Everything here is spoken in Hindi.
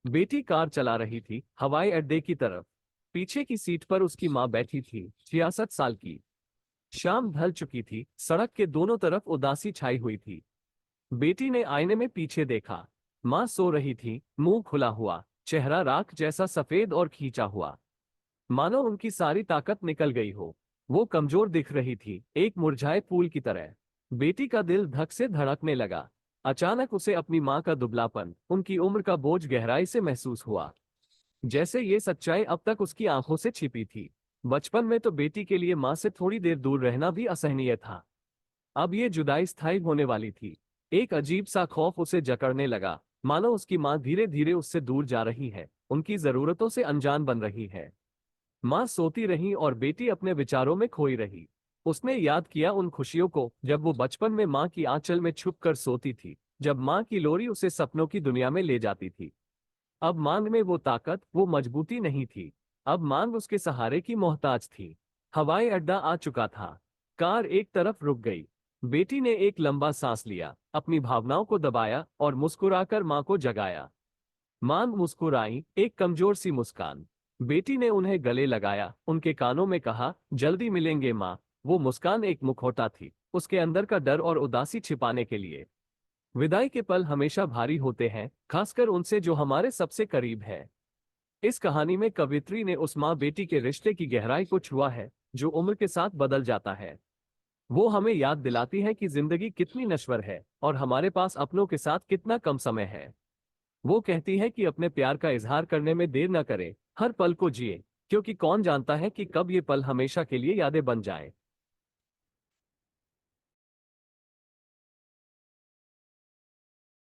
बेटी कार चला रही थी हवाई अड्डे की तरफ। पीछे की सीट पर उसकी माँ बैठी थी, 66 साल की। शाम ढल चुकी थी, सड़क के दोनों तरफ उदासी छाई हुई थी। बेटी ने आईने में पीछे देखा। माँ सो रही थी, मुंह खुला हुआ, चेहरा राख जैसा सफेद और खींचा हुआ, मानो उनकी सारी ताकत निकल गई हो। वो कमजोर दिख रही थी, एक मुरझाए फूल की तरह। बेटी का दिल धक से धड़कने लगा। अचानक उसे अपनी माँ का दुबलापन, उनकी उम्र का बोझ गहराई से महसूस हुआ, जैसे ये सच्चाई अब तक उसकी आंखों से छिपी थी। बचपन में तो बेटी के लिए माँ से थोड़ी देर दूर रहना भी असहनीय था। अब ये जुदाई स्थायी होने वाली थी। एक अजीब सा खौफ उसे जकड़ने लगा, मानो उसकी माँ धीरे धीरे उससे दूर जा रही है, उनकी जरूरतों से अनजान बन रही है। माँ सोती रही और बेटी अपने विचारों में खोई रही। उसने याद किया उन खुशियों को जब वो बचपन में माँ की आंचल में छुप कर सोती थी, जब माँ की लोरी उसे सपनों की दुनिया में ले जाती थी। अब मांग में वो ताकत, वो मजबूती नहीं थी। अब मांग उसके सहारे की मोहताज थी। हवाई अड्डा आ चुका था। कार एक तरफ रुक गई। बेटी ने एक लंबा सांस लिया, अपनी भावनाओं को दबाया और मुस्कुराकर माँ को जगाया। मांग मुस्कुराई, एक कमजोर सी मुस्कान। बेटी ने उन्हें गले लगाया, उनके कानों में कहा, जल्दी मिलेंगे माँ। वो मुस्कान एक मुखौटा थी, उसके अंदर का डर और उदासी छिपाने के लिए। विदाई के पल हमेशा भारी होते हैं, खासकर उनसे जो हमारे सबसे करीब है। इस कहानी में कवित्री ने उस माँ बेटी के रिश्ते की गहराई को छुआ है, जो उम्र के साथ बदल जाता है। वो हमें याद दिलाती है कि जिंदगी कितनी नश्वर है और हमारे पास अपनों के साथ कितना कम समय है। वो कहती है कि अपने प्यार का इजहार करने में देर न करें, हर पल को जिए, क्योंकि कौन जानता है कि कब ये पल हमेशा के लिए यादें बन जाएं।